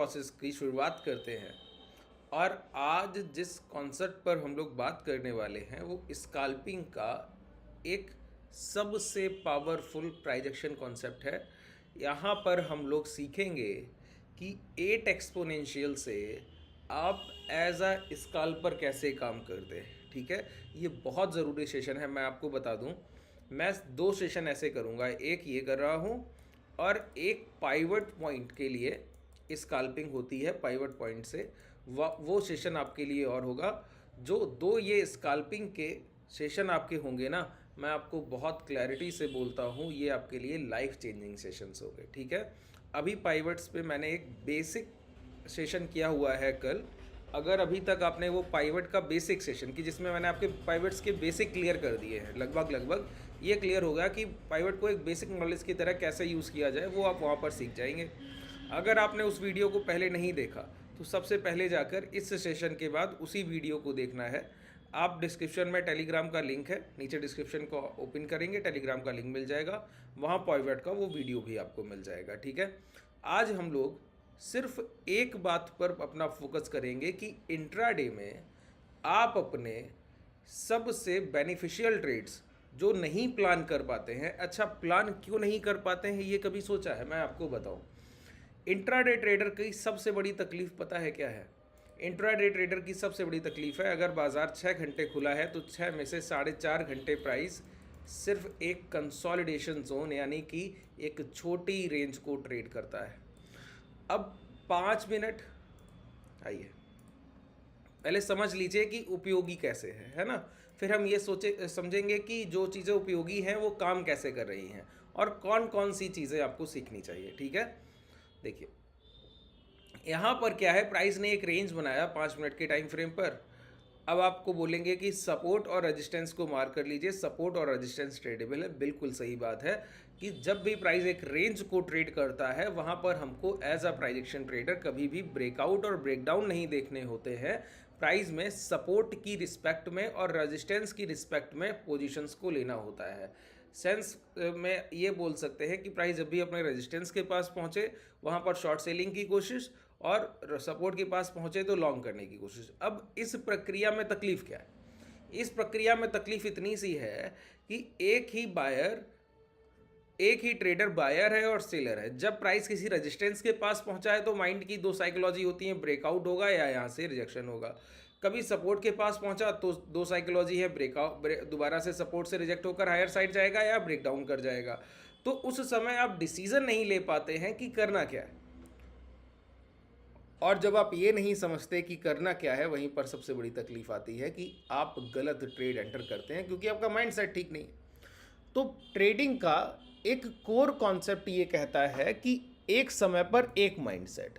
Process की शुरुआत करते हैं। और आज जिस कॉन्सेप्ट पर हम लोग बात करने वाले हैं वो स्काल्पिंग का एक सबसे पावरफुल प्राइजेक्शन कॉन्सेप्ट है। यहाँ पर हम लोग सीखेंगे कि 8 एक्सपोनेंशियल से आप एज अ स्काल्पर कैसे काम करते हैं। ठीक है, ये बहुत ज़रूरी सेशन है। मैं आपको बता दूं, मैं 2 सेशन ऐसे करूँगा, एक ये कर रहा हूँ और एक पाइवट पॉइंट के लिए स्काल्पिंग होती है पाइवट पॉइंट से, वो सेशन आपके लिए और होगा। जो 2 ये स्काल्पिंग के सेशन आपके होंगे ना, मैं आपको बहुत क्लैरिटी से बोलता हूँ, ये आपके लिए लाइफ चेंजिंग सेशंस होंगे। ठीक है, अभी पाइवट्स पे मैंने एक बेसिक सेशन किया हुआ है कल। अगर अभी तक आपने वो पाइवट का बेसिक सेशन की, जिसमें मैंने आपके पाइवट्स के बेसिक क्लियर कर दिए हैं, लगभग ये क्लियर होगा कि पाइवट को एक बेसिक नॉलेज की तरह कैसे यूज़ किया जाए, वो आप वहाँ पर सीख जाएंगे। अगर आपने उस वीडियो को पहले नहीं देखा तो सबसे पहले जाकर इस सेशन के बाद उसी वीडियो को देखना है। आप डिस्क्रिप्शन में टेलीग्राम का लिंक है, नीचे डिस्क्रिप्शन को ओपन करेंगे, टेलीग्राम का लिंक मिल जाएगा, वहाँ पाइवट का वो वीडियो भी आपको मिल जाएगा। ठीक है, आज हम लोग सिर्फ एक बात पर अपना फोकस करेंगे कि इंट्राडे में आप अपने सबसे बेनिफिशियल ट्रेड्स जो नहीं प्लान कर पाते हैं। अच्छा, प्लान क्यों नहीं कर पाते हैं ये कभी सोचा है? मैं आपको बताऊं, इंट्राडे ट्रेडर की सबसे बड़ी तकलीफ पता है क्या है? इंट्राडे ट्रेडर की सबसे बड़ी तकलीफ है, अगर बाजार 6 घंटे खुला है तो 6 में से 4.5 घंटे प्राइस सिर्फ एक कंसोलिडेशन जोन यानी कि एक छोटी रेंज को ट्रेड करता है। अब 5 मिनट आइए पहले समझ लीजिए कि उपयोगी कैसे है ना? फिर हम ये समझेंगे कि जो चीज़ें उपयोगी हैं वो काम कैसे कर रही हैं और कौन कौन सी चीज़ें आपको सीखनी चाहिए। ठीक है, देखिए यहाँ पर क्या है, प्राइस ने एक रेंज बनाया 5 मिनट के टाइम फ्रेम पर। अब आपको बोलेंगे कि सपोर्ट और रेजिस्टेंस को मार्क कर लीजिए। सपोर्ट और रेजिस्टेंस ट्रेडेबल है, बिल्कुल सही बात है कि जब भी प्राइस एक रेंज को ट्रेड करता है वहाँ पर हमको एज अ प्राइजेक्शन ट्रेडर कभी भी ब्रेकआउट और ब्रेकडाउन नहीं देखने होते हैं। प्राइस में सपोर्ट की रिस्पेक्ट में और रेजिस्टेंस की रिस्पेक्ट में पोजीशंस को लेना होता है। सेंस में ये बोल सकते हैं कि प्राइस जब भी अपने रेजिस्टेंस के पास पहुँचे वहाँ पर शॉर्ट सेलिंग की कोशिश और सपोर्ट के पास पहुँचे तो लॉन्ग करने की कोशिश। अब इस प्रक्रिया में तकलीफ क्या है? इस प्रक्रिया में तकलीफ इतनी सी है कि एक ही ट्रेडर बायर है और सेलर है। जब प्राइस किसी रेजिस्टेंस के पास पहुंचा है तो माइंड की 2 साइकोलॉजी होती है, ब्रेकआउट होगा या यहाँ से रिजेक्शन होगा। कभी सपोर्ट के पास पहुंचा तो 2 साइकोलॉजी है, दोबारा से सपोर्ट से रिजेक्ट होकर हायर साइड जाएगा या ब्रेकडाउन कर जाएगा। तो उस समय आप डिसीजन नहीं ले पाते हैं कि करना क्या है। और जब आप ये नहीं समझते कि करना क्या है, वहीं पर सबसे बड़ी तकलीफ आती है कि आप गलत ट्रेड एंटर करते हैं क्योंकि आपका माइंड सेट ठीक नहीं है। तो ट्रेडिंग का एक कोर कॉन्सेप्ट ये कहता है कि एक समय पर एक माइंडसेट।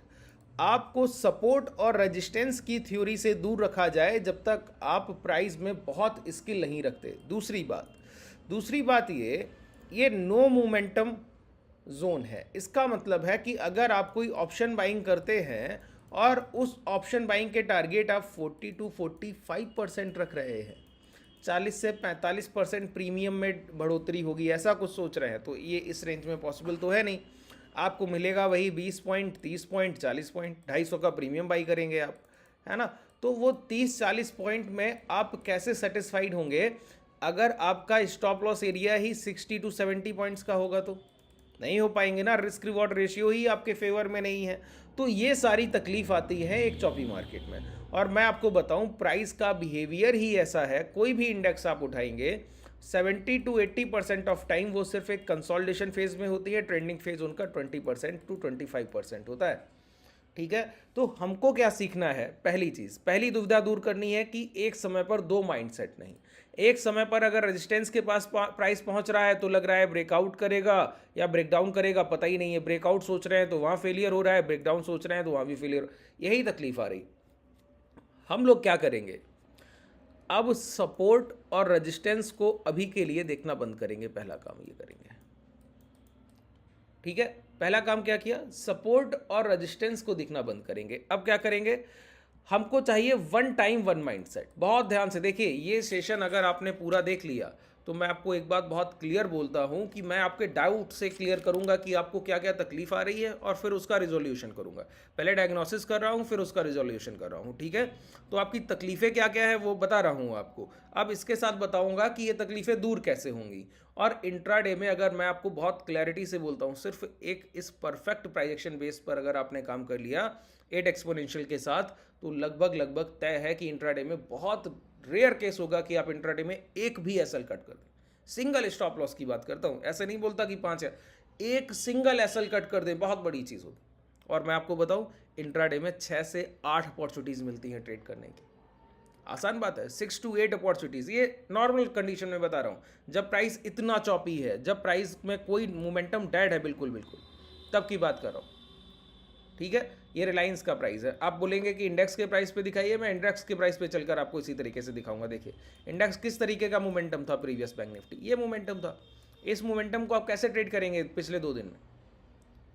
आपको सपोर्ट और रेजिस्टेंस की थ्योरी से दूर रखा जाए जब तक आप प्राइस में बहुत स्किल नहीं रखते। दूसरी बात ये नो मोमेंटम जोन है। इसका मतलब है कि अगर आप कोई ऑप्शन बाइंग करते हैं और उस ऑप्शन बाइंग के टारगेट आप 40 to 45% रख रहे हैं, 40 से 45% प्रीमियम में बढ़ोतरी होगी ऐसा कुछ सोच रहे हैं, तो ये इस रेंज में पॉसिबल तो है नहीं। आपको मिलेगा वही 20 पॉइंट, 30 पॉइंट, 40 पॉइंट, 250 का प्रीमियम बाई करेंगे आप, है ना? तो वो 30-40 पॉइंट में आप कैसे सेटिस्फाइड होंगे अगर आपका stop loss area he 60 to 70 points का होगा? तो नहीं हो पाएंगे ना, रिस्क रिवॉर्ड रेशियो ही आपके फेवर में नहीं है। तो ये सारी तकलीफ आती है एक चॉपी मार्केट में। और मैं आपको बताऊं, प्राइस का बिहेवियर ही ऐसा है, कोई भी इंडेक्स आप उठाएंगे 70 to 80% ऑफ टाइम वो सिर्फ एक कंसोलिडेशन फेज में होती है, ट्रेंडिंग फेज उनका 20% to 25% होता है। ठीक है, तो हमको क्या सीखना है? पहली दुविधा दूर करनी है कि एक समय पर 2 माइंडसेट नहीं। एक समय पर अगर रेजिस्टेंस के पास प्राइस पहुंच रहा है तो लग रहा है ब्रेकआउट करेगा या ब्रेकडाउन करेगा, पता ही नहीं है। ब्रेकआउट सोच रहे हैं तो वहाँ फेलियर हो रहा है, ब्रेकडाउन सोच रहे हैं तो वहाँ भी फेलियर। यही तकलीफ आ रही। हम लोग क्या करेंगे, अब सपोर्ट और रेजिस्टेंस को अभी के लिए देखना बंद करेंगे। पहला काम ये करेंगे, ठीक है? पहला काम क्या किया? सपोर्ट और रेजिस्टेंस को दिखना बंद करेंगे। अब क्या करेंगे? हमको चाहिए वन टाइम वन माइंडसेट। बहुत ध्यान से देखिए, ये सेशन अगर आपने पूरा देख लिया तो मैं आपको एक बात बहुत क्लियर बोलता हूँ कि मैं आपके डाउट से क्लियर करूँगा कि आपको क्या क्या तकलीफ आ रही है और फिर उसका रिजोल्यूशन करूँगा। पहले डायग्नोसिस कर रहा हूँ, फिर उसका रिजोल्यूशन कर रहा हूँ, ठीक है। तो आपकी तकलीफ़ें क्या क्या है वो बता रहा हूँ आपको। अब इसके साथ बताऊँगा कि ये तकलीफ़ें दूर कैसे होंगी। और इंट्राडे में अगर मैं आपको बहुत क्लैरिटी से बोलता हूँ, सिर्फ एक इस परफेक्ट प्राइजेक्शन बेस पर अगर आपने काम कर लिया 8 एक्सपोनेंशियल के साथ, तो लगभग लगभग तय है कि इंट्राडे में बहुत रेयर केस होगा कि आप इंट्राडे में एक भी एसएल कट कर दें। सिंगल स्टॉप लॉस की बात करता हूं, ऐसे नहीं बोलता कि 5 है, एक सिंगल एसएल कट कर दें, बहुत बड़ी चीज़ होगी। और मैं आपको बताऊं, इंट्राडे में 6 से 8 अपॉर्चुनिटीज़ मिलती हैं ट्रेड करने की। आसान बात है, 6 to 8 अपॉर्चुनिटीज़, ये नॉर्मल कंडीशन में बता रहा हूँ। जब प्राइस इतना चॉपी है, जब प्राइस में कोई मोमेंटम डेड है बिल्कुल बिल्कुल, तब की बात कर रहा हूँ, ठीक है। ये रिलायंस का प्राइस है। आप बोलेंगे कि इंडेक्स के प्राइस पे दिखाइए, मैं इंडेक्स के प्राइस पे चलकर आपको इसी तरीके से दिखाऊंगा। देखिए इंडेक्स किस तरीके का मोमेंटम था, प्रीवियस बैंक निफ्टी ये मोमेंटम था। इस मोमेंटम को आप कैसे ट्रेड करेंगे पिछले 2 दिन में,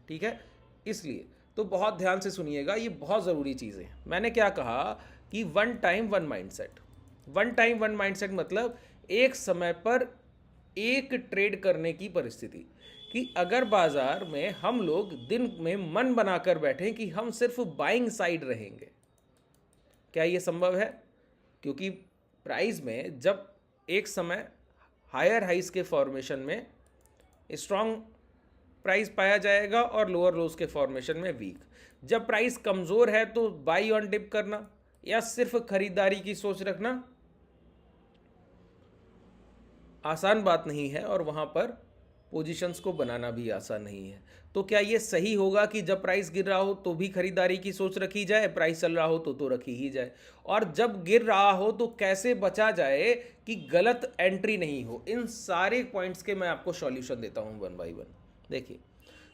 ठीक है। इसलिए तो बहुत ध्यान से सुनिएगा, ये बहुत ज़रूरी चीज़ है। मैंने क्या कहा कि one time one mindset. One time one mindset मतलब एक समय पर एक ट्रेड करने की परिस्थिति, कि अगर बाजार में हम लोग दिन में मन बनाकर बैठें कि हम सिर्फ बाइंग साइड रहेंगे, क्या ये संभव है? क्योंकि प्राइस में जब एक समय हायर हाइस के फॉर्मेशन में स्ट्रॉन्ग प्राइस पाया जाएगा और लोअर लोज के फॉर्मेशन में वीक, जब प्राइस कमज़ोर है तो बाई ऑन डिप करना या सिर्फ खरीदारी की सोच रखना आसान बात नहीं है, और वहाँ पर पोजीशंस को बनाना भी आसान नहीं है। तो क्या ये सही होगा कि जब प्राइस गिर रहा हो तो भी खरीदारी की सोच रखी जाए, प्राइस चल रहा हो तो रखी ही जाए? और जब गिर रहा हो तो कैसे बचा जाए कि गलत एंट्री नहीं हो? इन सारे पॉइंट्स के मैं आपको सॉल्यूशन देता हूँ वन बाय वन। देखिए,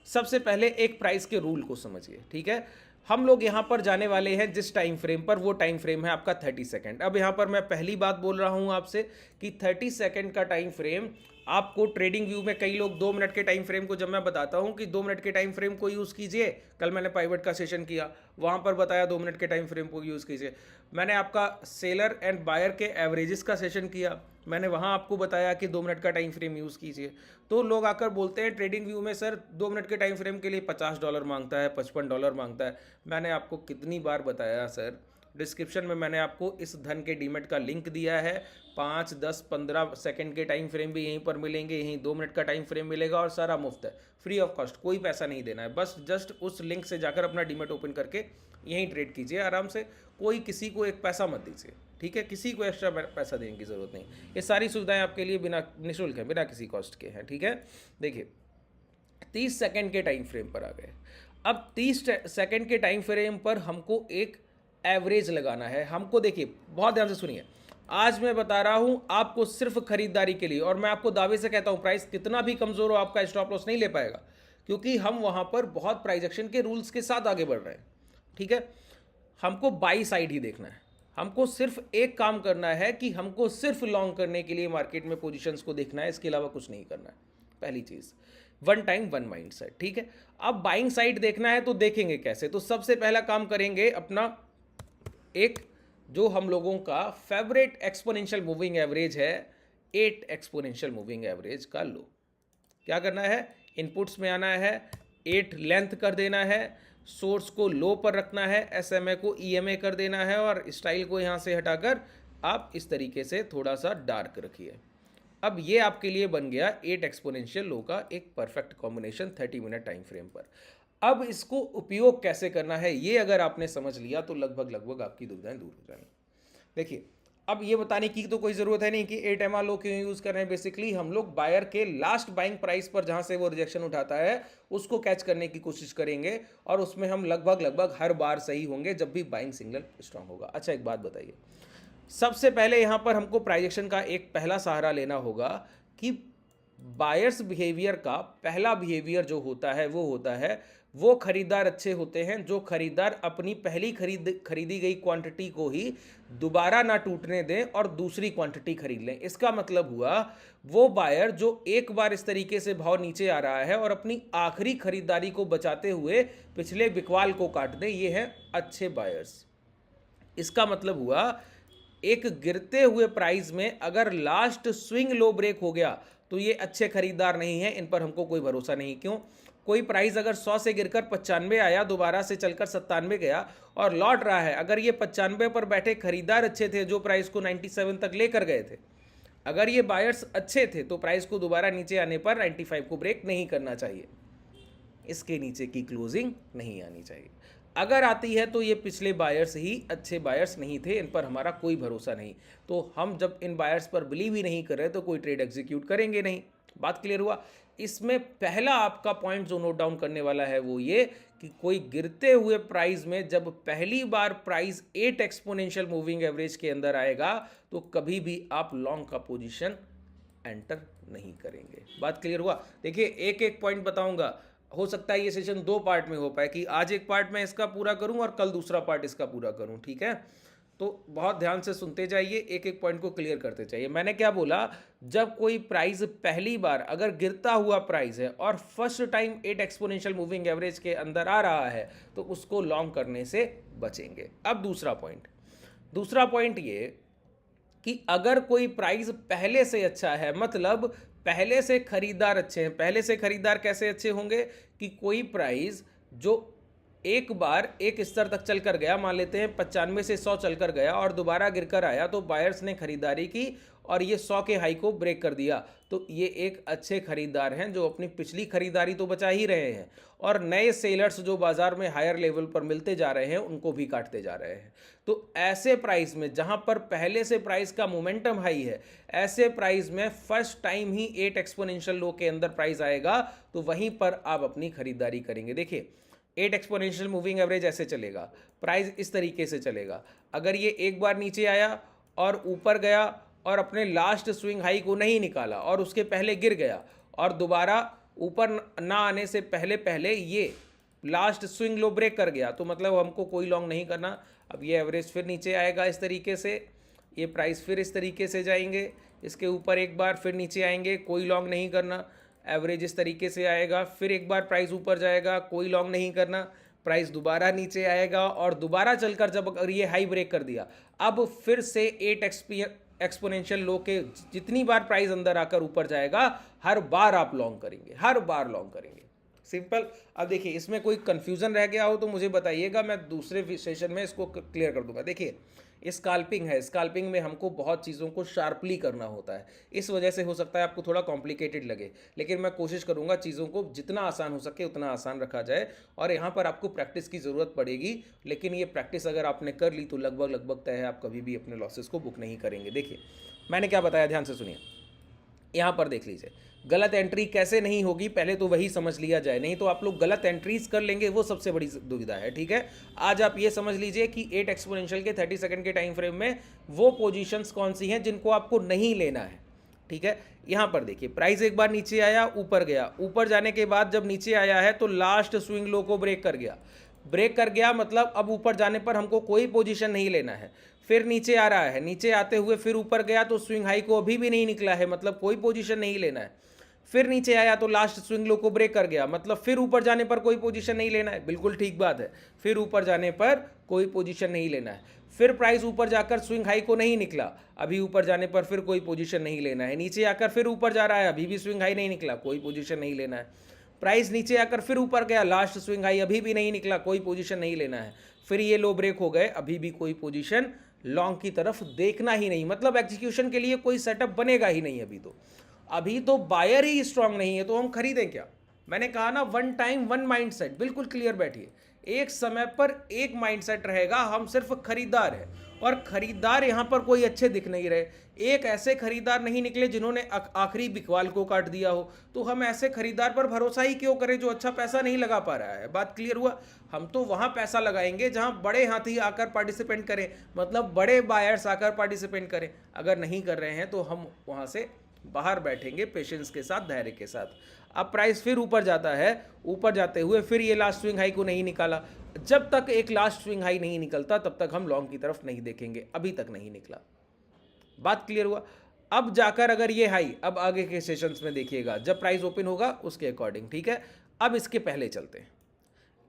सबसे पहले एक प्राइस के रूल को समझिए, ठीक है। हम लोग यहाँ पर जाने वाले हैं जिस टाइम फ्रेम पर, वो टाइम फ्रेम है आपका 30 सेकेंड। अब यहाँ पर मैं पहली बात बोल रहा हूँ आपसे कि 30 सेकेंड का टाइम फ्रेम आपको ट्रेडिंग व्यू में, कई लोग 2 मिनट के टाइम फ्रेम को जब मैं बताता हूँ कि 2 मिनट के टाइम फ्रेम को यूज़ कीजिए, कल मैंने पाइवट का सेशन किया, वहाँ पर बताया 2 मिनट के टाइम फ्रेम को यूज़ कीजिए। मैंने आपका सेलर एंड बायर के एवरेजेस का सेशन किया, मैंने वहाँ आपको बताया कि 2 मिनट का टाइम फ्रेम यूज़ कीजिए। तो लोग आकर बोलते हैं ट्रेडिंग व्यू में सर 2 मिनट के टाइम फ्रेम के लिए $50 मांगता है, $55 मांगता है। मैंने आपको कितनी बार बताया सर, डिस्क्रिप्शन में मैंने आपको इस धन के डीमेट का लिंक दिया है। 5, 10, 15 सेकंड के टाइम फ्रेम भी यहीं पर मिलेंगे, यहीं 2 मिनट का टाइम फ्रेम मिलेगा, और सारा मुफ्त है, फ्री ऑफ कॉस्ट, कोई पैसा नहीं देना है। बस जस्ट उस लिंक से जाकर अपना डीमेट ओपन करके यहीं ट्रेड कीजिए आराम से, कोई किसी को एक पैसा मत दीजिए, ठीक है। किसी को एक्स्ट्रा पैसा देने की ज़रूरत नहीं, ये सारी सुविधाएं आपके लिए बिना निःशुल्क है, बिना किसी कॉस्ट के हैं, ठीक है। देखिए 30 सेकंड के टाइम फ्रेम पर आ गए। अब 30 सेकंड के टाइम फ्रेम पर हमको एक एवरेज लगाना है। हमको देखिए, बहुत ध्यान से सुनिए, आज मैं बता रहा हूं आपको सिर्फ खरीदारी के लिए, और मैं आपको दावे से कहता हूं प्राइस कितना भी कमज़ोर हो आपका स्टॉप लॉस नहीं ले पाएगा, क्योंकि हम वहां पर बहुत प्राइस एक्शन के रूल्स के साथ आगे बढ़ रहे हैं, ठीक है। हमको बाई साइड ही देखना है, हमको सिर्फ एक काम करना है कि हमको सिर्फ लॉन्ग करने के लिए मार्केट में पोजीशंस को देखना है, इसके अलावा कुछ नहीं करना है। पहली चीज़, one time one mindset, ठीक है। अब बाइंग साइड देखना है तो देखेंगे कैसे? तो सबसे पहला काम करेंगे अपना एक जो हम लोगों का फेवरेट एक्सपोनेंशियल मूविंग एवरेज है, 8 एक्सपोनेंशियल मूविंग एवरेज का लो। क्या करना है? इनपुट्स में आना है, 8 लेंथ कर देना है, सोर्स को लो पर रखना है, एसएमए को ईएमए कर देना है, और स्टाइल को यहाँ से हटाकर आप इस तरीके से थोड़ा सा डार्क रखिए। अब ये आपके लिए बन गया 8 एक्सपोनेंशियल लो का एक perfect combination 30 minute time frame पर। अब इसको उपयोग कैसे करना है ये अगर आपने समझ लिया तो लगभग लगभग आपकी दुविधाएं दूर हो जाएंगी। देखिए, अब ये बताने की तो कोई ज़रूरत है नहीं कि 8 MR लो क्यों यूज़ कर रहे हैं। बेसिकली हम लोग बायर के लास्ट बाइंग प्राइस पर जहाँ से वो रिजेक्शन उठाता है उसको कैच करने की कोशिश करेंगे, और उसमें हम लगभग हर बार सही होंगे जब भी बाइंग सिग्नल स्ट्रांग होगा। अच्छा, एक बात बताइए, सबसे पहले यहाँ पर हमको प्राइजेक्शन का एक पहला सहारा लेना होगा कि बायर्स बिहेवियर का पहला बिहेवियर जो होता है वो होता है, वो खरीदार अच्छे होते हैं जो खरीदार अपनी पहली खरीदी गई क्वांटिटी को ही दोबारा ना टूटने दें और दूसरी क्वांटिटी खरीद लें। इसका मतलब हुआ वो बायर जो एक बार इस तरीके से भाव नीचे आ रहा है और अपनी आखिरी खरीदारी को बचाते हुए पिछले बिकवाल को काट दें, ये हैं अच्छे बायर्स। इसका मतलब हुआ एक गिरते हुए प्राइस में अगर लास्ट स्विंग लो ब्रेक हो गया तो ये अच्छे खरीदार नहीं है, इन पर हमको कोई भरोसा नहीं। क्यों? कोई प्राइस अगर 100 से गिरकर 95 आया, दोबारा से चलकर 97 गया और लौट रहा है, अगर ये 95 पर बैठे खरीदार अच्छे थे जो प्राइस को 97 तक लेकर गए थे, अगर ये बायर्स अच्छे थे तो प्राइस को दोबारा नीचे आने पर 95 को ब्रेक नहीं करना चाहिए, इसके नीचे की क्लोजिंग नहीं आनी चाहिए। अगर आती है तो ये पिछले बायर्स ही अच्छे बायर्स नहीं थे, इन पर हमारा कोई भरोसा नहीं। तो हम जब इन बायर्स पर बिलीव ही नहीं कर रहे तो कोई ट्रेड एग्जीक्यूट करेंगे नहीं। बात क्लियर हुआ? इसमें पहला आपका पॉइंट जो नोट डाउन करने वाला है वो ये कि कोई गिरते हुए प्राइस में जब पहली बार प्राइस 8 एक्सपोनेंशियल मूविंग एवरेज के अंदर आएगा तो कभी भी आप लॉन्ग का पोजीशन एंटर नहीं करेंगे। बात क्लियर हुआ? देखिए, एक एक पॉइंट बताऊंगा, हो सकता है ये सेशन 2 पार्ट में हो पाए कि आज एक पार्ट मैं इसका पूरा करूं और कल दूसरा पार्ट इसका पूरा करूं, ठीक है? तो बहुत ध्यान से सुनते जाइए, एक एक पॉइंट को क्लियर करते जाइए। मैंने क्या बोला? जब कोई प्राइस पहली बार अगर गिरता हुआ प्राइस है और first time 8 exponential moving average के अंदर आ रहा है तो उसको लॉन्ग करने से बचेंगे। अब दूसरा पॉइंट ये कि अगर कोई प्राइस पहले से अच्छा है, मतलब पहले से खरीदार अच्छे हैं। पहले से खरीदार कैसे अच्छे होंगे? कि कोई प्राइस जो एक बार एक स्तर तक चल कर गया, मान लेते हैं 95 से 100 चल कर गया और दोबारा गिरकर आया, तो बायर्स ने खरीदारी की और ये 100 के हाई को ब्रेक कर दिया, तो ये एक अच्छे खरीदार हैं जो अपनी पिछली खरीदारी तो बचा ही रहे हैं और नए सेलर्स जो बाजार में हायर लेवल पर मिलते जा रहे हैं उनको भी काटते जा रहे हैं। तो ऐसे प्राइस में जहां पर पहले से प्राइस का मोमेंटम हाई है, ऐसे प्राइस में फर्स्ट टाइम ही 8 एक्सपोनेंशियल लो के अंदर प्राइस आएगा तो वहीं पर आप अपनी खरीदारी करेंगे। देखिए, 8 एक्सपोनेंशियल मूविंग एवरेज ऐसे चलेगा, प्राइस इस तरीके से चलेगा। अगर ये एक बार नीचे आया और ऊपर गया और अपने लास्ट स्विंग हाई को नहीं निकाला और उसके पहले गिर गया और दोबारा ऊपर ना आने से पहले पहले ये लास्ट स्विंग लो ब्रेक कर गया, तो मतलब हमको कोई लॉन्ग नहीं करना। अब ये एवरेज फिर नीचे आएगा इस तरीके से, ये प्राइस फिर इस तरीके से जाएंगे, इसके ऊपर एक बार फिर नीचे आएंगे, कोई लॉन्ग नहीं करना। एवरेज इस तरीके से आएगा, फिर एक बार प्राइस ऊपर जाएगा, कोई लॉन्ग नहीं करना, प्राइस दोबारा नीचे आएगा और दोबारा चलकर जब अगर ये हाई ब्रेक कर दिया, अब फिर से 8 एक्सपोनेंशियल लो के जितनी बार प्राइस अंदर आकर ऊपर जाएगा हर बार आप लॉन्ग करेंगे, हर बार लॉन्ग करेंगे। सिंपल। अब देखिए, इसमें कोई कंफ्यूजन रह गया हो तो मुझे बताइएगा, मैं दूसरे सेशन में इसको क्लियर कर दूंगा। देखिए, स्काल्पिंग है, स्काल्पिंग में हमको बहुत चीज़ों को शार्पली करना होता है, इस वजह से हो सकता है आपको थोड़ा कॉम्प्लिकेटेड लगे, लेकिन मैं कोशिश करूंगा चीज़ों को जितना आसान हो सके उतना आसान रखा जाए। और यहाँ पर आपको प्रैक्टिस की ज़रूरत पड़ेगी, लेकिन ये प्रैक्टिस अगर आपने कर ली तो लगभग तय है आप कभी भी अपने लॉसेस को बुक नहीं करेंगे। देखिए, मैंने क्या बताया, ध्यान से सुनिए। यहाँ पर देख लीजिए, गलत एंट्री कैसे नहीं होगी, पहले तो वही समझ लिया जाए, नहीं तो आप लोग गलत एंट्रीज कर लेंगे, वो सबसे बड़ी दुविधा है। ठीक है, आज आप ये समझ लीजिए कि 8 एक्सपोनेंशियल के 30 सेकंड के टाइम फ्रेम में वो पोजीशंस कौन सी हैं जिनको आपको नहीं लेना है। ठीक है, यहाँ पर देखिए, प्राइस एक बार नीचे आया, ऊपर गया, ऊपर जाने के बाद जब नीचे आया है तो लास्ट स्विंग लो को ब्रेक कर गया, मतलब अब ऊपर जाने पर हमको कोई पोजीशन नहीं लेना है। फिर नीचे आ रहा है, नीचे आते हुए फिर ऊपर गया तो स्विंग हाई को अभी भी नहीं निकला है, मतलब कोई पोजीशन नहीं लेना है। फिर नीचे आया तो लास्ट स्विंग लो को ब्रेक कर गया, मतलब फिर ऊपर जाने पर कोई पोजीशन नहीं लेना है। बिल्कुल ठीक बात है, फिर ऊपर जाने पर कोई पोजीशन नहीं लेना है। फिर प्राइस ऊपर जाकर स्विंग हाई को नहीं निकला, अभी ऊपर जाने पर फिर कोई पोजीशन नहीं लेना है। नीचे आकर फिर ऊपर जा रहा है, अभी भी स्विंग हाई नहीं निकला, कोई पोजीशन नहीं लेना है। प्राइस नीचे आकर फिर ऊपर गया, लास्ट स्विंग हाई अभी भी नहीं निकला, कोई पोजीशन नहीं लेना है। फिर ये लो ब्रेक हो गए, अभी भी कोई पोजीशन लॉन्ग की तरफ देखना ही नहीं, मतलब एग्जीक्यूशन के लिए कोई सेटअप बनेगा ही नहीं। अभी तो बायर ही स्ट्रांग नहीं है तो हम खरीदें क्या? मैंने कहा ना, वन टाइम वन माइंडसेट, बिल्कुल क्लियर बैठिए। एक समय पर एक माइंडसेट रहेगा, हम सिर्फ खरीदार हैं और खरीदार यहाँ पर कोई अच्छे दिख नहीं रहे। एक ऐसे खरीदार नहीं निकले जिन्होंने आखिरी बिकवाल को काट दिया हो, तो हम ऐसे खरीदार पर भरोसा ही क्यों करें जो अच्छा पैसा नहीं लगा पा रहा है। बात क्लियर हुआ? हम तो वहाँ पैसा लगाएंगे जहाँ बड़े हाथी आकर पार्टिसिपेंट करें, मतलब बड़े बायर्स आकर पार्टिसिपेंट करें। अगर नहीं कर रहे हैं तो हम वहाँ से बाहर बैठेंगे पेशेंस के साथ, धैर्य के साथ। अब प्राइस फिर ऊपर जाता है, ऊपर जाते हुए फिर ये लास्ट स्विंग हाई को नहीं निकाला। जब तक एक लास्ट स्विंग हाई नहीं निकलता तब तक हम लॉन्ग की तरफ नहीं देखेंगे, अभी तक नहीं निकला। बात क्लियर हुआ? अब जाकर अगर ये हाई, अब आगे के सेशंस में देखिएगा जब प्राइस ओपन होगा उसके अकॉर्डिंग। ठीक है, अब इसके पहले चलते हैं।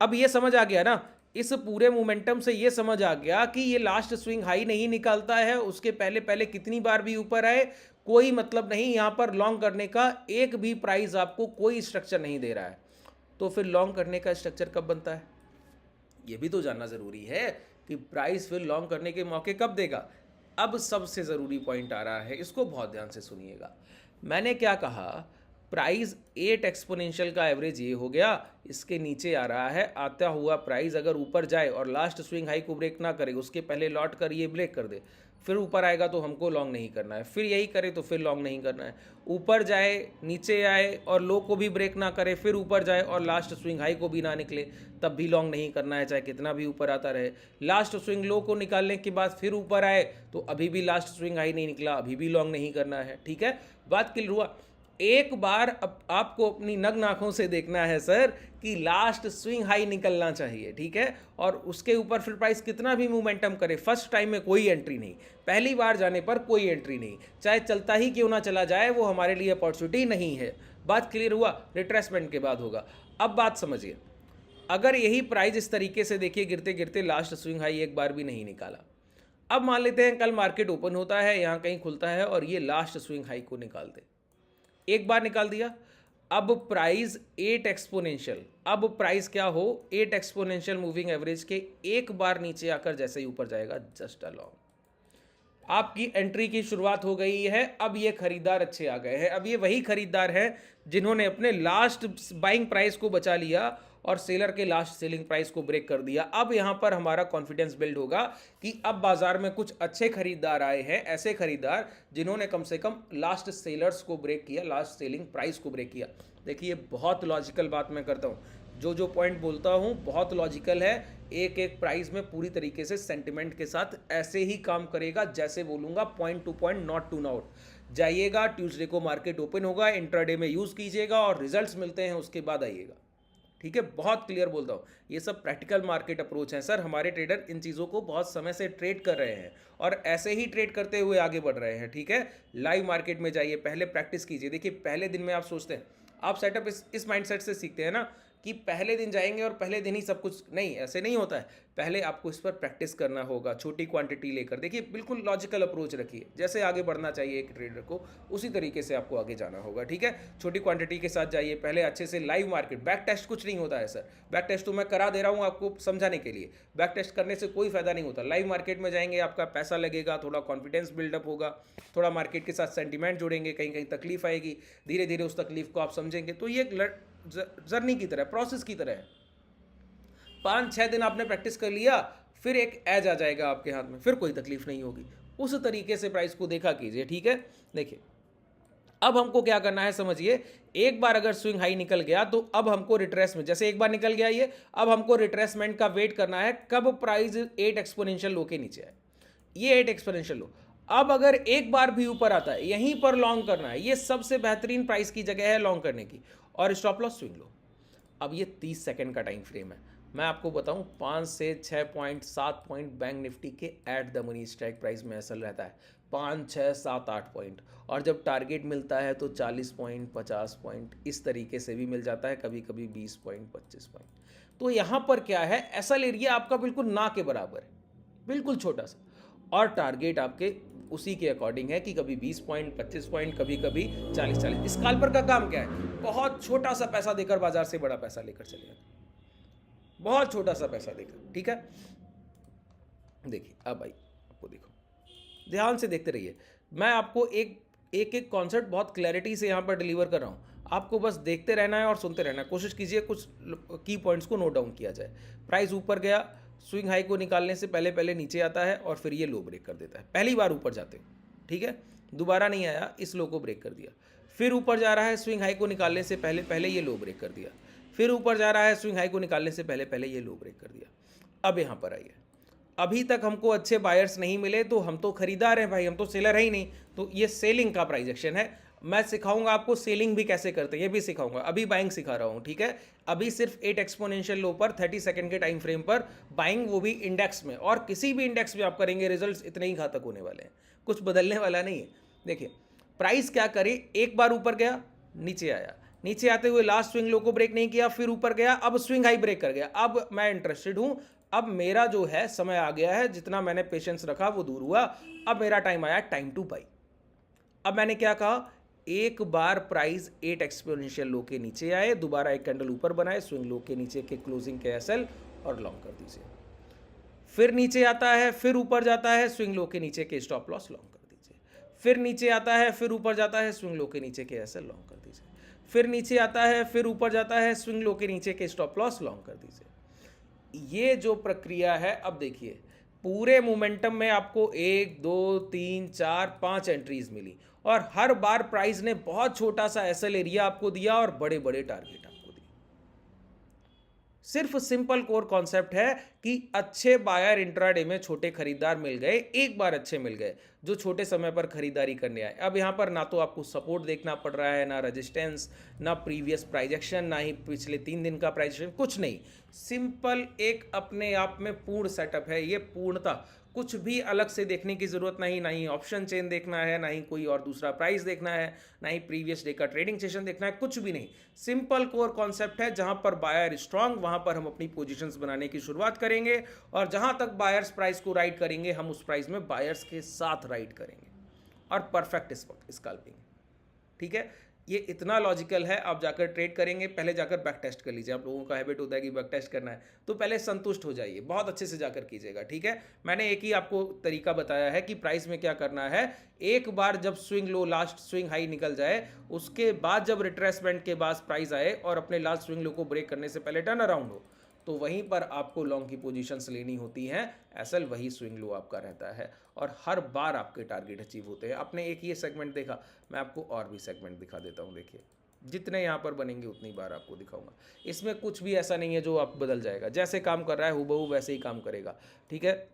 अब ये समझ आ गया ना इस पूरे मोमेंटम से ये समझ आ गया कि ये लास्ट स्विंग हाई नहीं निकालता है, उसके पहले पहले कितनी बार भी ऊपर आए कोई मतलब नहीं, यहाँ पर लॉन्ग करने का एक भी प्राइस आपको कोई स्ट्रक्चर नहीं दे रहा है। तो फिर लॉन्ग करने का स्ट्रक्चर कब बनता है, ये भी तो जानना ज़रूरी है कि प्राइस फिर लॉन्ग करने के मौके कब देगा। अब सबसे ज़रूरी पॉइंट आ रहा है, इसको बहुत ध्यान से सुनिएगा। मैंने क्या कहा, प्राइस 8 एक्सपोनेंशियल का एवरेज ये हो गया, इसके नीचे आ रहा है, आता हुआ प्राइस अगर ऊपर जाए और लास्ट स्विंग हाई को ब्रेक ना करे, उसके पहले लॉट कर ये ब्रेक कर दे, फिर ऊपर आएगा तो हमको लॉन्ग नहीं करना है, फिर यही करे तो फिर लॉन्ग नहीं करना है। ऊपर जाए नीचे आए और लो को भी ब्रेक ना करे, फिर ऊपर जाए और लास्ट स्विंग हाई को भी ना निकले, तब भी लॉन्ग नहीं करना है, चाहे कितना भी ऊपर आता रहे। लास्ट स्विंग लो को निकालने के बाद फिर ऊपर आए तो अभी भी लास्ट स्विंग हाई नहीं निकला, अभी भी लॉन्ग नहीं करना है। ठीक है, बात क्लियर हुआ। एक बार अब आपको अपनी नग्न आंखों से देखना है सर कि लास्ट स्विंग हाई निकलना चाहिए, ठीक है, और उसके ऊपर फिर प्राइस कितना भी मोमेंटम करे, फर्स्ट टाइम में कोई एंट्री नहीं, पहली बार जाने पर कोई एंट्री नहीं, चाहे चलता ही क्यों ना चला जाए, वो हमारे लिए अपॉर्चुनिटी नहीं है। बात क्लियर हुआ, रिट्रेसमेंट के बाद होगा। अब बात समझिए, अगर यही प्राइस इस तरीके से देखिए गिरते गिरते लास्ट स्विंग हाई एक बार भी नहीं निकाला, अब मान लेते हैं कल मार्केट ओपन होता है, यहाँ कहीं खुलता है और ये लास्ट स्विंग हाई को निकाल दे, एक बार निकाल दिया, अब प्राइस 8 एक्सपोनेंशियल, अब प्राइस क्या हो 8 एक्सपोनेंशियल मूविंग एवरेज के एक बार नीचे आकर जैसे ही ऊपर जाएगा, जस्ट अ लॉन्ग, आपकी एंट्री की शुरुआत हो गई है। अब ये खरीदार अच्छे आ गए हैं, अब ये वही खरीदार हैं जिन्होंने अपने लास्ट बाइंग प्राइस को बचा लिया और सेलर के लास्ट सेलिंग प्राइस को ब्रेक कर दिया। अब यहाँ पर हमारा कॉन्फिडेंस बिल्ड होगा कि अब बाजार में कुछ अच्छे खरीदार आए हैं, ऐसे खरीदार जिन्होंने कम से कम लास्ट सेलर्स को ब्रेक किया, लास्ट सेलिंग प्राइस को ब्रेक किया। देखिए बहुत लॉजिकल बात मैं करता हूँ, जो पॉइंट बोलता हूँ बहुत लॉजिकल है, एक एक प्राइस में पूरी तरीके से सेंटिमेंट के साथ ऐसे ही काम करेगा जैसे बोलूँगा, point to point, not to not. जाइएगा, ट्यूसडे को मार्केट ओपन होगा, इंट्राडे में यूज़ कीजिएगा और रिजल्ट्स मिलते हैं उसके बाद आइएगा। ठीक है, बहुत क्लियर बोलता हूँ, ये सब प्रैक्टिकल मार्केट अप्रोच है सर। हमारे ट्रेडर इन चीज़ों को बहुत समय से ट्रेड कर रहे हैं और ऐसे ही ट्रेड करते हुए आगे बढ़ रहे हैं। ठीक है, लाइव मार्केट में जाइए, पहले प्रैक्टिस कीजिए। देखिए पहले दिन में आप सोचते हैं, आप सेटअप इस माइंडसेट से सीखते हैं ना कि पहले दिन जाएंगे और पहले दिन ही सब कुछ, नहीं, ऐसे नहीं होता है। पहले आपको इस पर प्रैक्टिस करना होगा, छोटी क्वांटिटी लेकर। देखिए बिल्कुल लॉजिकल अप्रोच रखिए, जैसे आगे बढ़ना चाहिए एक ट्रेडर को, उसी तरीके से आपको आगे जाना होगा। ठीक है, छोटी क्वांटिटी के साथ जाइए, पहले अच्छे से लाइव मार्केट, बैक टेस्ट कुछ नहीं होता है सर, बैक टेस्ट तो मैं करा दे रहा हूँ आपको समझाने के लिए, बैक टेस्ट करने से कोई फायदा नहीं होता। लाइव मार्केट में जाएंगे, आपका पैसा लगेगा, थोड़ा कॉन्फिडेंस बिल्डअप होगा, थोड़ा मार्केट के साथ सेंटीमेंट जोड़ेंगे, कहीं कहीं तकलीफ आएगी, धीरे धीरे उस तकलीफ को आप समझेंगे। तो ये जर्नी की तरह, प्रोसेस की तरह है। 5-6 दिन आपने प्रैक्टिस कर लिया, फिर एक एज आ जाएगा आपके हाथ में, फिर कोई तकलीफ नहीं होगी। उस तरीके से प्राइस को देखा कीजिए। ठीक है, देखिए अब हमको क्या करना है समझिए, एक बार अगर स्विंग हाई निकल गया तो अब हमको रिट्रेसमेंट, जैसे एक बार निकल गया ये, अब हमको रिट्रेसमेंट का वेट करना है, कब प्राइस 8 एक्सपोनेंशियल लो के नीचे आए, ये 8 एक्सपोनेंशियल लो। अब अगर एक बार भी ऊपर आता है, यहीं पर लॉन्ग करना है, ये सबसे बेहतरीन प्राइस की जगह है लॉन्ग करने की, और स्टॉप लॉस स्विंग लो। अब ये 30 सेकंड का टाइम फ्रेम है, मैं आपको बताऊं 5 से 6 पॉइंट 7 पॉइंट बैंक निफ्टी के at the money strike price में असल रहता है, 5 6 7 8 पॉइंट, और जब टारगेट मिलता है तो 40 पॉइंट 50 पॉइंट इस तरीके से भी मिल जाता है, कभी कभी 20 पॉइंट 25 पॉइंट। तो यहाँ पर क्या है, एसल एरिया आपका बिल्कुल ना के बराबर है, बिल्कुल छोटा सा, और टारगेट आपके उसी के अकॉर्डिंग है कि कभी 20 पॉइंट 25 पॉइंट, कभी कभी 40। स्कैल्पर का काम क्या है, बहुत छोटा सा पैसा देकर बाजार से बड़ा पैसा लेकर चले जाते, बहुत छोटा सा पैसा देकर। ठीक है, देखिए अब भाई आपको देखो, ध्यान से देखते रहिए, मैं आपको एक एक कॉन्सेप्ट बहुत क्लैरिटी से यहाँ पर डिलीवर कर रहा हूँ, आपको बस देखते रहना है और सुनते रहना है। कोशिश कीजिए कुछ की पॉइंट्स को नोट डाउन किया जाए। प्राइस ऊपर गया, स्विंग हाई को निकालने से पहले पहले नीचे आता है और फिर ये लो ब्रेक कर देता है, पहली बार ऊपर जाते हो, ठीक है, दोबारा नहीं आया, इस लो को ब्रेक कर दिया, फिर ऊपर जा रहा है, स्विंग हाई को निकालने से पहले पहले ये लो ब्रेक कर दिया, फिर ऊपर जा रहा है, स्विंग हाई को निकालने से पहले पहले ये लो ब्रेक कर दिया। अब यहाँ पर आइए, अभी तक हमको अच्छे बायर्स नहीं मिले, तो हम तो खरीदार हैं भाई, हम तो सेलर है ही नहीं, तो ये सेलिंग का प्राइस एक्शन है। मैं सिखाऊंगा आपको सेलिंग भी कैसे करते हैं, ये भी सिखाऊंगा, अभी बाइंग सिखा रहा हूँ। ठीक है, अभी सिर्फ 8 एक्सपोनेंशियल लो पर 30 सेकंड के टाइम फ्रेम पर बाइंग, वो भी इंडेक्स में, और किसी भी इंडेक्स में आप करेंगे रिजल्ट्स इतने ही घातक होने वाले हैं, कुछ बदलने वाला नहीं है। देखिए प्राइस क्या करे, एक बार ऊपर गया, नीचे आया, नीचे आते हुए लास्ट स्विंग लो को ब्रेक नहीं किया, फिर ऊपर गया, अब स्विंग हाई ब्रेक कर गया, अब मैं इंटरेस्टेड हूं, अब मेरा जो है समय आ गया है, जितना मैंने पेशेंस रखा वो दूर हुआ। अब मेरा टाइम आया टाइम टू बाई। अब मैंने क्या कहा, एक बार प्राइस 8 एक्सपोनेंशियल लो के नीचे आए, दोबारा एक कैंडल ऊपर बनाए, स्विंग लो के नीचे के क्लोजिंग के एसएल और लॉन्ग कर दीजिए। फिर नीचे आता है, फिर ऊपर जाता है, स्विंग लो के नीचे के स्टॉप लॉस लॉन्ग कर दीजिए। फिर नीचे आता है, फिर ऊपर जाता है, स्विंग लो के नीचे के एसएल लॉन्ग कर दीजिए। फिर नीचे आता है, फिर ऊपर जाता है, स्विंग लो के नीचे के स्टॉप लॉस लॉन्ग कर दीजिए। ये जो प्रक्रिया है, अब देखिए पूरे मोमेंटम में आपको 1 2 3 4 5 एंट्रीज मिली और हर बार प्राइस ने बहुत छोटा सा एसएल एरिया आपको दिया और बड़े बड़े टारगेट आपको दिए। सिर्फ सिंपल कोर कॉन्सेप्ट है कि अच्छे बायर इंट्राडे में छोटे खरीदार मिल गए, एक बार अच्छे मिल गए जो छोटे समय पर खरीदारी करने आए। अब यहाँ पर ना तो आपको सपोर्ट देखना पड़ रहा है, ना रेजिस्टेंस, ना प्रीवियस प्राइस एक्शन, ना ही पिछले 3 दिन का प्राइस एक्शन, कुछ नहीं। सिंपल एक अपने आप में पूर्ण सेटअप है ये, पूर्णता। कुछ भी अलग से देखने की ज़रूरत नहीं, ना ही ऑप्शन चेन देखना है, ना ही कोई और दूसरा प्राइस देखना है, ना ही प्रीवियस डे का ट्रेडिंग सेशन देखना है, कुछ भी नहीं। सिंपल कोर कॉन्सेप्ट है, जहां पर बायर स्ट्रांग वहां पर हम अपनी पोजीशंस बनाने की शुरुआत करेंगे और जहां तक बायर्स प्राइस को राइड करेंगे हम उस प्राइस में बायर्स के साथ राइड करेंगे और परफेक्ट स्कैल्पिंग। ठीक है, ये इतना लॉजिकल है। आप जाकर ट्रेड करेंगे, पहले जाकर बैक टेस्ट कर लीजिए। आप लोगों का हैबिट होता है कि बैक टेस्ट करना है, तो पहले संतुष्ट हो जाइए, बहुत अच्छे से जाकर कीजिएगा। ठीक है, मैंने एक ही आपको तरीका बताया है कि प्राइस में क्या करना है। एक बार जब swing low last swing high निकल जाए, उसके बाद जब रिट्रेसमेंट के बाद प्राइस आए और अपने लास्ट स्विंग लो को ब्रेक करने से पहले टर्न अराउंड हो, तो वहीं पर आपको लॉन्ग की पोजीशंस लेनी होती हैं। एसएल वही स्विंग लो आपका रहता है और हर बार आपके टारगेट अचीव होते हैं। आपने एक ये सेगमेंट देखा, मैं आपको और भी सेगमेंट दिखा देता हूँ। देखिए, जितने यहाँ पर बनेंगे उतनी बार आपको दिखाऊंगा। इसमें कुछ भी ऐसा नहीं है जो आप बदल जाएगा, जैसे काम कर रहा है हूबहू वैसे ही काम करेगा। ठीक है,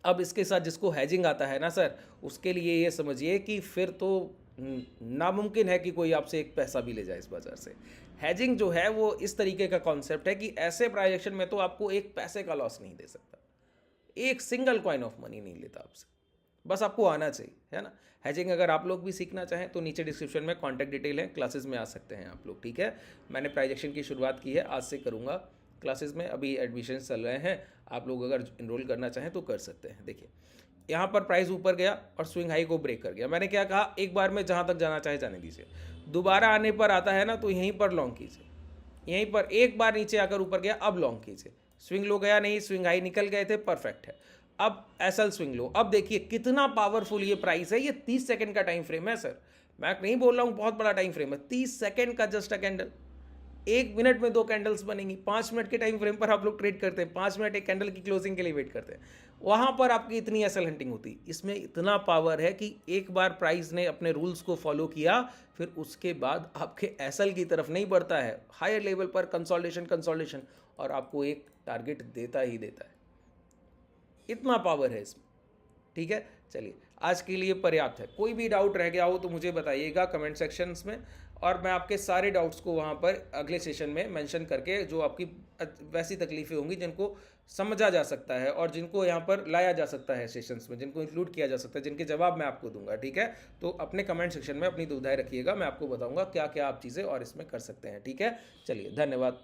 अब इसके साथ जिसको हैजिंग आता है ना सर, उसके लिए ये समझिए कि फिर तो नामुमकिन है कि कोई आपसे एक पैसा भी ले जाए इस बाजार से। हैजिंग जो है वो इस तरीके का कॉन्सेप्ट है कि ऐसे प्राइजेक्शन में तो आपको एक पैसे का लॉस नहीं दे सकता, एक सिंगल कॉइन ऑफ मनी नहीं लेता आपसे, बस आपको आना चाहिए, है ना। हैजिंग अगर आप लोग भी सीखना चाहें तो नीचे डिस्क्रिप्शन में कॉन्टैक्ट डिटेल है, क्लासेस में आ सकते हैं आप लोग। ठीक है, मैंने प्राइजेक्शन की शुरुआत की है, आज से करूँगा क्लासेस में, अभी एडमिशन चल रहे हैं। आप लोग अगर इनरोल करना चाहें तो कर सकते हैं। देखिए, यहाँ पर प्राइस ऊपर गया और स्विंग हाई को ब्रेक कर गया। मैंने क्या कहा, एक बार में जहाँ तक जाना चाहे जाने दीजिए, दोबारा आने पर आता है ना तो यहीं पर लॉन्ग कीजिए। यहीं पर एक बार नीचे आकर ऊपर गया, अब लॉन्ग कीजिए। स्विंग लो गया नहीं, स्विंग हाई निकल गए थे, परफेक्ट है। अब एसएल स्विंग लो। अब देखिए कितना पावरफुल ये प्राइस है। ये 30 सेकंड का टाइम फ्रेम है सर, मैं नहीं बोल रहा हूँ बहुत बड़ा टाइम फ्रेम है। 30 सेकंड का जस्ट अ कैंडल, 1 मिनट में 2 कैंडल्स बनेंगी। 5 मिनट के टाइम फ्रेम पर आप लोग ट्रेड करते हैं, 5 मिनट एक कैंडल की क्लोजिंग के लिए वेट करते हैं, वहां पर आपकी इतनी एसएल हंटिंग होती। इसमें इतना पावर है कि एक बार प्राइस ने अपने रूल्स को फॉलो किया, फिर उसके बाद आपके एसएल की तरफ नहीं बढ़ता है, हायर लेवल पर कंसोलिडेशन और आपको एक टारगेट देता ही देता है। इतना पावर है इसमें। ठीक है, चलिए आज के लिए पर्याप्त है। कोई भी डाउट रह गया हो तो मुझे बताइएगा कमेंट सेक्शंस में, और मैं आपके सारे डाउट्स को वहाँ पर अगले सेशन में मेंशन करके, जो आपकी वैसी तकलीफ़ें होंगी जिनको समझा जा सकता है और जिनको यहाँ पर लाया जा सकता है सेशंस में, जिनको इंक्लूड किया जा सकता है, जिनके जवाब मैं आपको दूंगा। ठीक है, तो अपने कमेंट सेक्शन में अपनी दुविधाएं रखिएगा, मैं आपको बताऊंगा क्या क्या आप चीज़ें और इसमें कर सकते हैं। ठीक है, चलिए धन्यवाद।